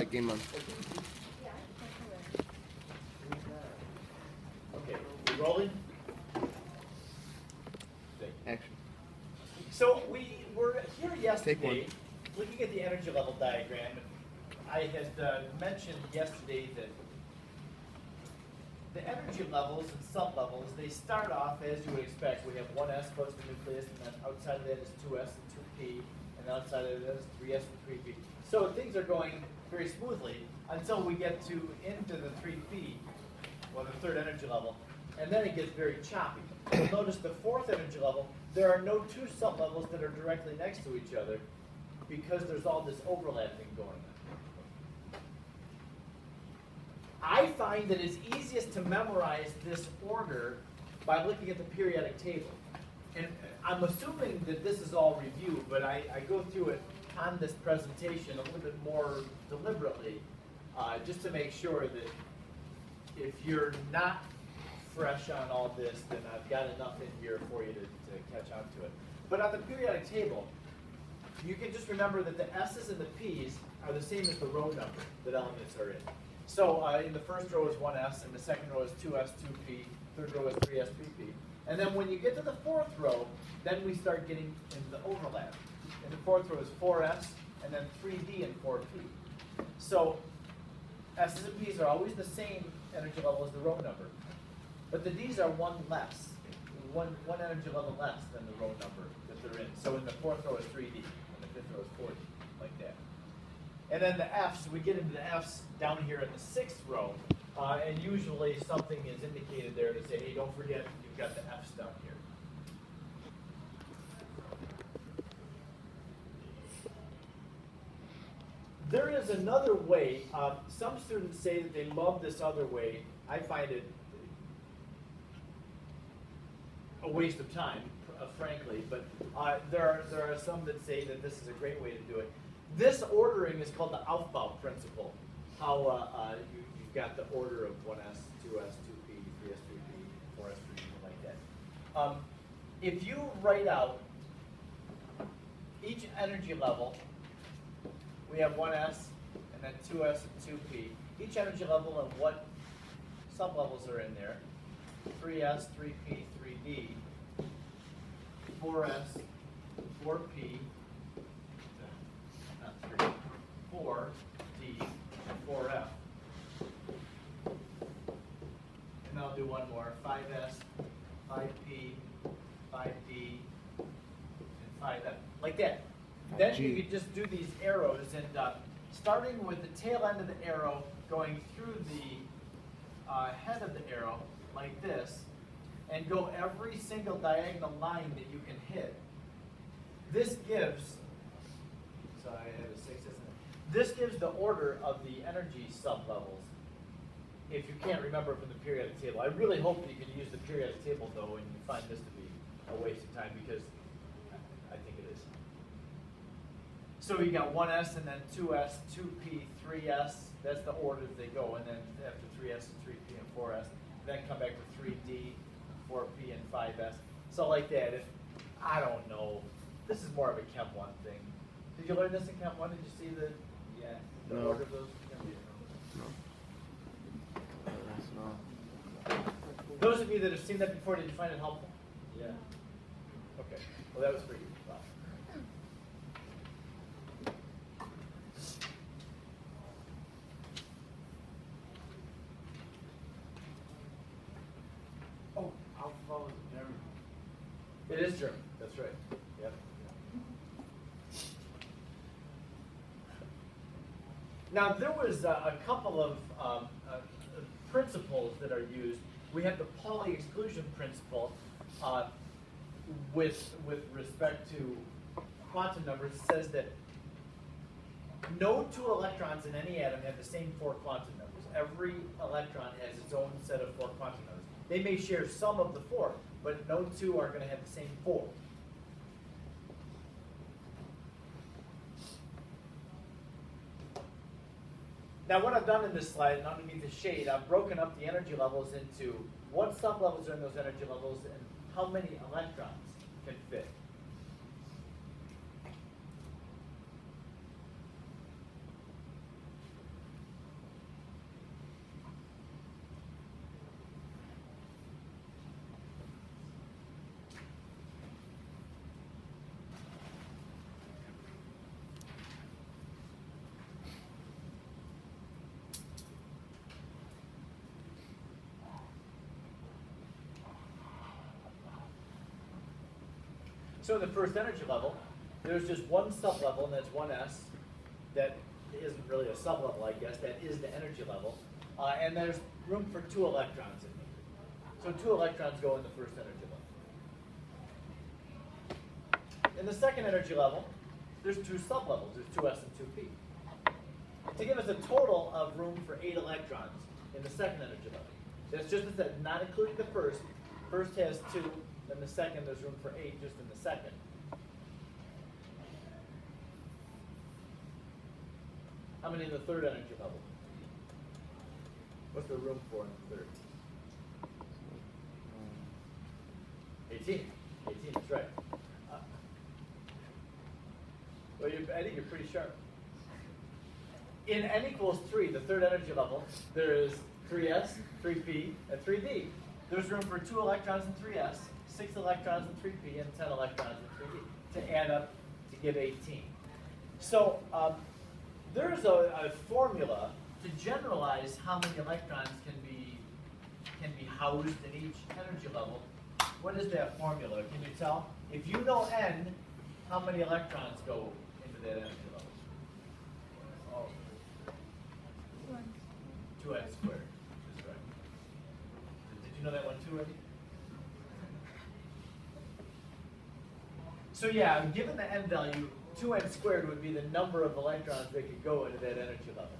Game on. Okay, we rolling? Action. So we were here yesterday looking at the energy level diagram. I had mentioned yesterday that the energy levels and sublevels, they start off as you would expect. We have 1s close to the nucleus, and then outside of that is 2s and 2p, and outside of that is 3s and 3p. So things are going very smoothly until we get into the 3p, well, the third energy level, and then it gets very choppy. You'll notice the fourth energy level, there are no two sublevels that are directly next to each other because there's all this overlapping going on. I find that it's easiest to memorize this order by looking at the periodic table. And I'm assuming that this is all review, but I go through it on this presentation a little bit more deliberately, just to make sure that if you're not fresh on all this, then I've got enough in here for you to catch on to it. But on the periodic table, you can just remember that the S's and the P's are the same as the row number that elements are in. So in the first row is 1s, and the second row is 2s, 2p, third row is 3s, 3p. And then when you get to the fourth row, then we start getting into the overlap. And the fourth row is 4s, and then 3d and 4p. So S's and P's are always the same energy level as the row number. But the D's are one less, one energy level less than the row number that they're in. So in the fourth row is 3d, and the fifth row is 4d, like that. And then the F's, we get into the F's down here in the sixth row, and usually something is indicated there to say, hey, don't forget you've got the F's down here. There is another way. Some students say that they love this other way. I find it a waste of time, frankly, but there are some that say that this is a great way to do it. This ordering is called the Aufbau principle, how you've got the order of 1s, 2s, 2p, 3s, 3p, 4s, 3p, like that. If you write out each energy level, we have 1s and then 2s and 2p. Each energy level and what sublevels are in there: 3s, 3p, 3d, 4s, 4p, 4d, and 4f. And I'll do one more: 5s, 5p, 5d, and 5f. Like that. Then you could just do these arrows, and starting with the tail end of the arrow, going through the head of the arrow, like this, and go every single diagonal line that you can hit. This gives, so I have a 6, isn't it? This gives the order of the energy sublevels, if you can't remember from the periodic table. I really hope that you can use the periodic table, though, and you find this to be a waste of time, because I think it is. So you got 1s and then 2s, 2p, 3s. That's the order that they go. And then after 3s, 3p, and 4s. Then come back to 3d, 4p, and 5s. So like that. If I don't know, this is more of a Chem 1 thing. Did you learn this in Chem 1? Did you see the order of those? No. Those of you that have seen that before, did you find it helpful? Yeah. Okay. Well, that was for you. Wow. Oh, Alpha is German. It is German. That's right. Yep. Now, there was a couple of principles that are used. We have the Pauli exclusion principle with respect to quantum numbers. It says that no two electrons in any atom have the same 4 quantum numbers. Every electron has its own set of 4 quantum numbers. They may share some of the 4, but no two are going to have the same 4. Now, what I've done in this slide, and underneath the shade, I've broken up the energy levels into what sublevels are in those energy levels and how many electrons can fit. So in the first energy level, there's just one sublevel, and that's 1s. That isn't really a sublevel, I guess. That is the energy level. And there's room for 2 electrons in here. So 2 electrons go in the first energy level. In the second energy level, there's 2 sublevels. There's 2s and 2p. To give us a total of room for 8 electrons in the second energy level. That's just as that, not including the first. First has 2, then the second there's room for 8 just in the second. How many in the third energy level? What's the room for in the third? 18. 18, that's right. Well, I think you're pretty sharp. In n equals 3, the third energy level, there is 3s, 3p, and 3d. There's room for 2 electrons in 3s, 6 electrons in 3p, and 10 electrons in 3d to add up to give 18. So there is a formula to generalize how many electrons can be housed in each energy level. What is that formula? Can you tell? If you know n, how many electrons go into that energy level? 2n squared. That's right. Did you know that one too, Eddie? So yeah, given the n value, 2n squared would be the number of electrons that could go into that energy level.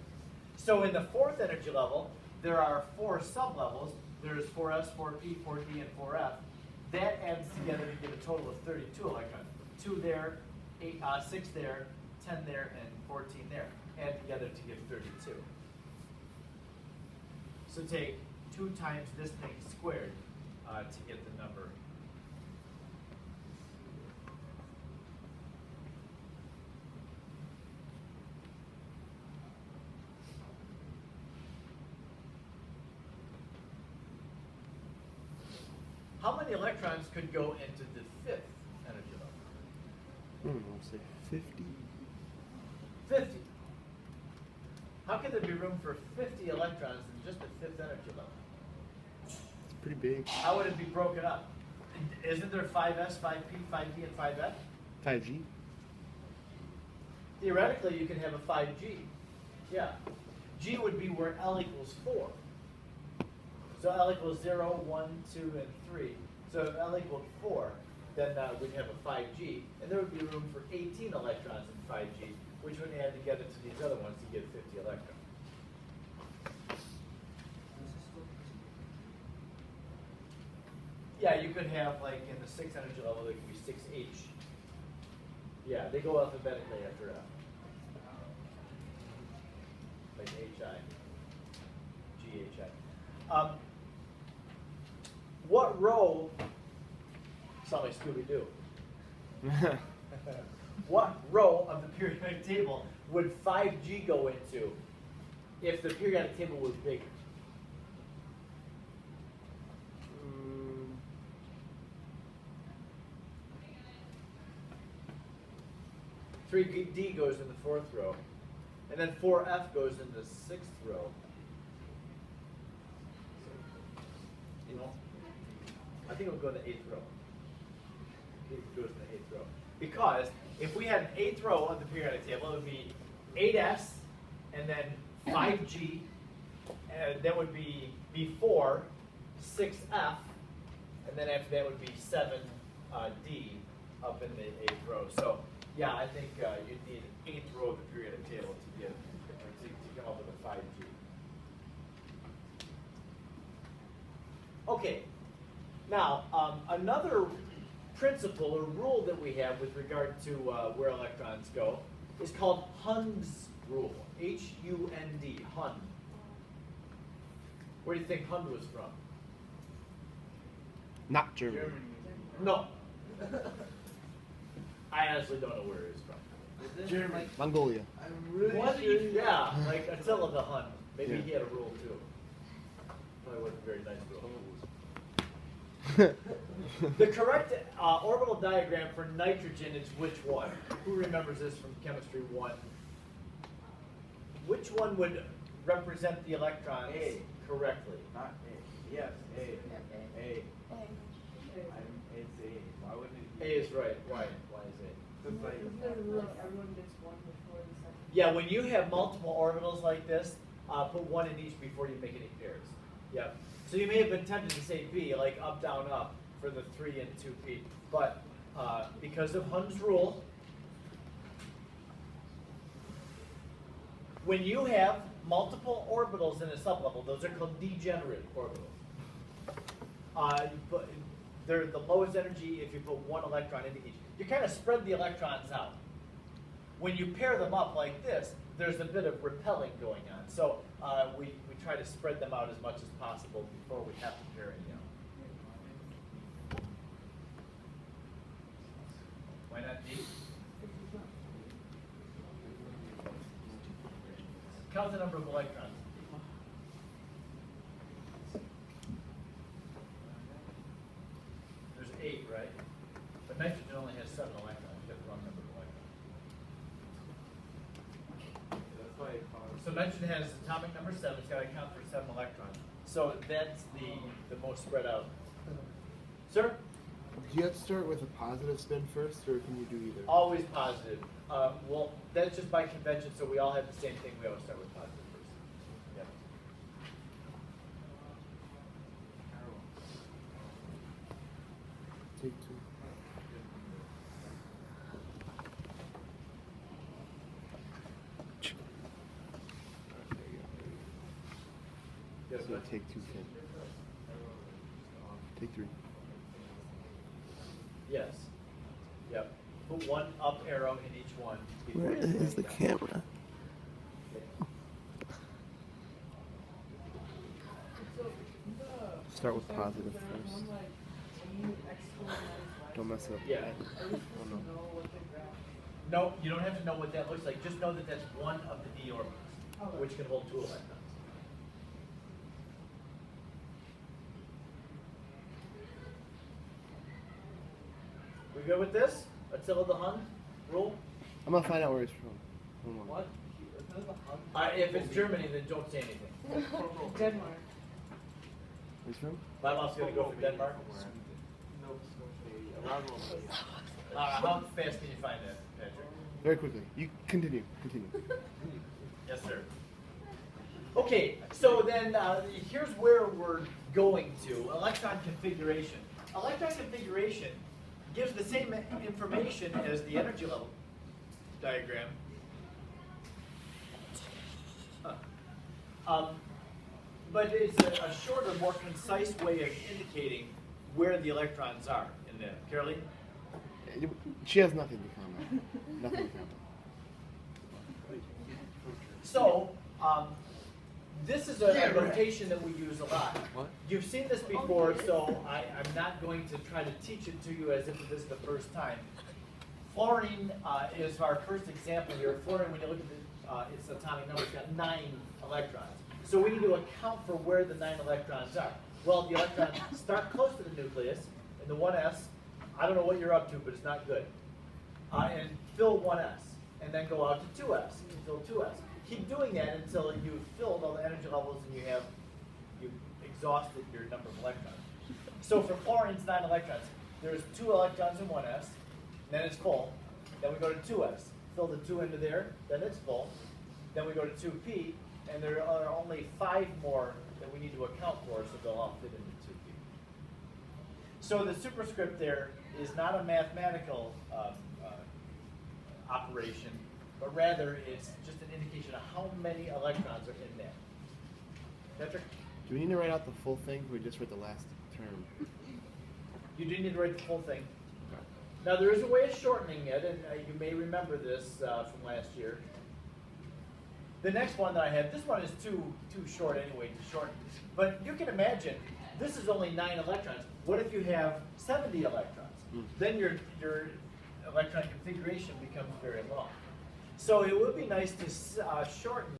So in the fourth energy level, there are 4 sublevels. There's 4s, 4p, 4d, and 4f. That adds together to give a total of 32 electrons. 2 there, 6 there, 10 there, and 14 there. Add together to give 32. So take 2 times this thing squared to get the number. How many electrons could go into the fifth energy level? I'll say 50. 50. How can there be room for 50 electrons in just the fifth energy level? It's pretty big. How would it be broken up? Isn't there 5s, 5p, 5d, and 5f? 5G. Theoretically, you can have a 5g. Yeah. G would be where L equals 4. So L equals 0, 1, 2, and 3. So if L equaled 4, then we'd have a 5G. And there would be room for 18 electrons in 5G, which would add together to these other ones to give 50 electrons. Yeah, you could have, like, in the 6th energy level, there could be 6H. Yeah, they go alphabetically after F. Like HI, GHI. What row, sound like Scooby-Doo. What row of the periodic table would 5G go into if the periodic table was bigger? 3D goes in the 4th row, and then 4F goes in the 6th row. You know, I think it'll go in the 8th row. It goes in the 8th row. Because if we had an 8th row of the periodic table, it would be 8S, and then 5G, and that would be before 6F, and then after that would be 7D up in the 8th row. So yeah, I think you'd need an 8th row of the periodic table to come up with a 5G. Okay, now another principle or rule that we have with regard to where electrons go is called HUND's rule. H-U-N-D, HUND. Where do you think HUND was from? Not Germany. No. I honestly don't know where it is from. Germany. Mongolia. I'm really What? sure. Yeah, like Attila the Hun. Maybe he had a rule too. Probably wasn't a very nice rule. The correct orbital diagram for nitrogen is which one? Who remembers this from Chemistry 1? Which one would represent the electrons A. correctly? Not A. Yes, A. A. It's A. Why wouldn't it A is right. Why is A? Everyone gets one before the second. Yeah, when you have multiple orbitals like this, put one in each before you make any pairs. Yep. So you may have been tempted to say B, like up, down, up, for the 3 and 2p. But because of HUND's rule, when you have multiple orbitals in a sublevel, those are called degenerate orbitals. They're the lowest energy if you put one electron into each. You kind of spread the electrons out. When you pair them up like this, there's a bit of repelling going on. So we try to spread them out as much as possible before we have to pair any out. Why not D? Count the number of electrons. There's 8, right? But nitrogen only has 7 electrons. You have the wrong number of electrons. So nitrogen has atomic number 7. It's got to count for 7 electrons. So that's the most spread out. Sir? Do you have to start with a positive spin first, or can you do either? Always positive. Well, that's just by convention, so we all have the same thing. We always start with positive first. Yep. Take 2. Yes, So take 2 pin. Take 3. Yes. Yep. Put one up arrow in each one. Where is the camera? Start with positive first. Don't mess up. Yeah. Oh no. No, you don't have to know what that looks like. Just know that that's one of the d orbitals, which can hold 2 electrons. We good with this? Until the HUND rule? I'm gonna find out where he's from. Hold on. What? If it's Germany, then don't say anything. Denmark. Where's he from? My mom's gonna go for Denmark. How fast can you find that, Patrick? Very quickly. You continue. Continue. Yes, sir. Okay, so then here's where we're going to, electron configuration. Electron configuration gives the same information as the energy level diagram. But it's a shorter, more concise way of indicating where the electrons are in there. Carolee? She has nothing to comment. Nothing to comment. So, this is a notation that we use a lot. What? You've seen this before, so I'm not going to try to teach it to you as if this is the first time. Fluorine is our first example here. Fluorine, when you look at its atomic number, it's got 9 electrons. So we need to account for where the 9 electrons are. Well, the electrons start close to the nucleus, in the 1s. I don't know what you're up to, but it's not good. And fill 1s, and then go out to 2s, and fill 2s. Keep doing that until you've filled all the energy levels and you've exhausted your number of electrons. So for fluorine's 9 electrons, there's 2 electrons in 1s, then it's full. Then we go to 2s, fill the 2 into there, then it's full. Then we go to 2p, and there are only 5 more that we need to account for, so they'll all fit into 2p. So the superscript there is not a mathematical operation, but rather it's just an indication of how many electrons are in there. Patrick? Do we need to write out the full thing, or we just read the last term? You do need to write the full thing. Okay. Now there is a way of shortening it, and you may remember this from last year. The next one that I have, this one is too short anyway to shorten. But you can imagine, this is only 9 electrons. What if you have 70 electrons? Then your electron configuration becomes very long. So it would be nice to shorten